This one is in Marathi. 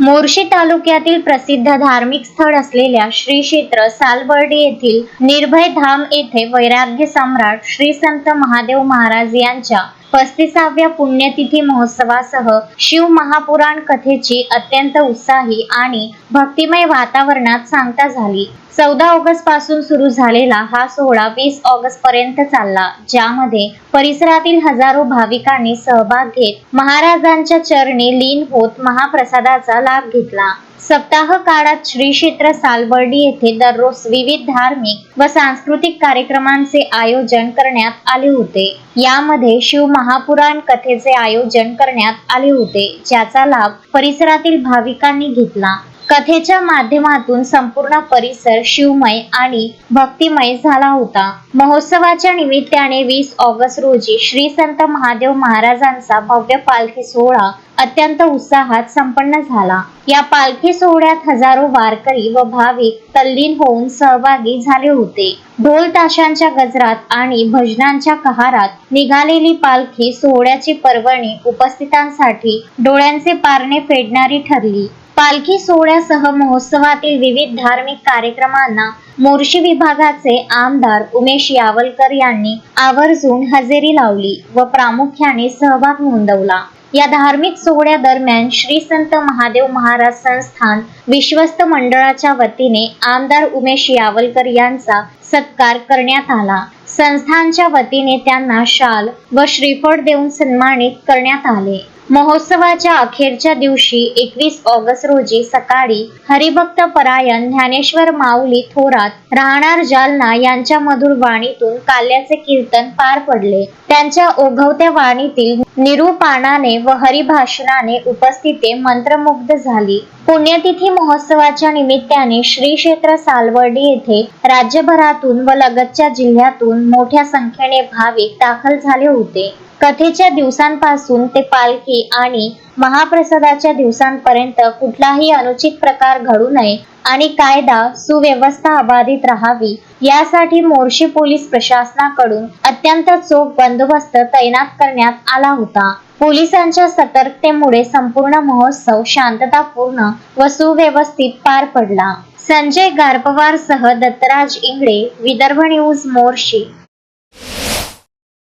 मोर्शी तालुक्यातील प्रसिद्ध धार्मिक स्थळ असलेल्या श्री क्षेत्र सालबर्डी येथील निर्भय धाम येथे वैराग्य सम्राट श्री संत महादेव महाराज यांच्या 35व्या पुण्यतिथी महोत्सवासह शिव महापुराण कथेची अत्यंत उत्साही आणि भक्तिमय वातावरणात सांगता झाली। 14 ऑगस्ट पासून सुरू झालेला हा सोहळा 20 ऑगस्ट पर्यंत चालला, ज्यामध्ये परिसरातील हजारो भाविकांनी सहभाग घेत महाराजांच्या चरणी लीन होत महाप्रसादाचा लाभ घेतला। सप्ताह काळात श्री क्षेत्र सालबर्डी येथे दररोज विविध धार्मिक व सांस्कृतिक कार्यक्रमांचे आयोजन करण्यात आले होते। यामध्ये शिव महापुराण कथेचे आयोजन करण्यात आले होते, ज्याचा लाभ परिसरातील भाविकांनी घेतला। कथेच्या माध्यमातून संपूर्ण परिसर शिवमय आणि भक्तिमय झाला होता। महोत्सवाच्या निमित्ताने 20 ऑगस्ट रोजी श्री संत महादेव महाराजांचा भव्य पालखी सोहळा अत्यंत उत्साहात संपन्न झाला। या पालखी सोहळ्यात हजारो वारकरी व भाविक तल्लीन होऊन सहभागी झाले होते। ढोल ताशांच्या गजरात आणि भजनांच्या कहारात निघालेली पालखी सोहळ्याची पर्वणी उपस्थितांसाठी डोळ्यांचे पारणे फेडणारी ठरली। पालखी सोहळ्यासह महोत्सवातील विविध धार्मिक कार्यक्रमांना मोर्शी विभागाचे आमदार उमेश यावलकर यांनी आवर्जून हजेरी लावली व प्रामुख्याने सहभाग नोंदवला। या धार्मिक सोहळ्यादरम्यान श्री संत महादेव महाराज संस्थान विश्वस्त मंडळाच्या वतीने आमदार उमेश यावलकर यांचा सत्कार करण्यात आला। संस्थानच्या वतीने त्यांना शाल व श्रीफळ देऊन सन्मानित करण्यात आले। महोत्सवाच्या अखेरच्या दिवशी 21 ऑगस्ट रोजी सकाळी हरिभक्त परायण ज्ञानेश्वर माऊली थोरात राहणार जालना यांच्या मधुर वाणीतून काल्याचे कीर्तन पार पडले। त्यांच्या ओघवत्या वाणीतील निरूपाणाने व हरिभाषणाने उपस्थिते मंत्रमुग्ध झाली। पुण्यतिथी महोत्सवाच्या निमित्ताने श्री क्षेत्र सालबर्डी येथे राज्यभरातून व लगतच्या जिल्ह्यातून मोठ्या संख्येने भाविक दाखल झाले होते। कथेच्या दिवसांपासून ते पालखी आणि महाप्रसादाच्या दिवसांपर्यंत कुठलाही अनुचित प्रकार घडू नये आणि कायदा सुव्यवस्था अबाधित राहावी यासाठी मोर्शी पोलीस प्रशासनाकडून अत्यंत चोख बंदोबस्त तैनात करण्यात आला होता। पोलिसांच्या सतर्कतेमुळे संपूर्ण महोत्सव शांततापूर्ण व सुव्यवस्थित पार पडला। संजय गारपवार सह दत्तराज इंगळे, विदर्भ न्यूज, मोर्शी।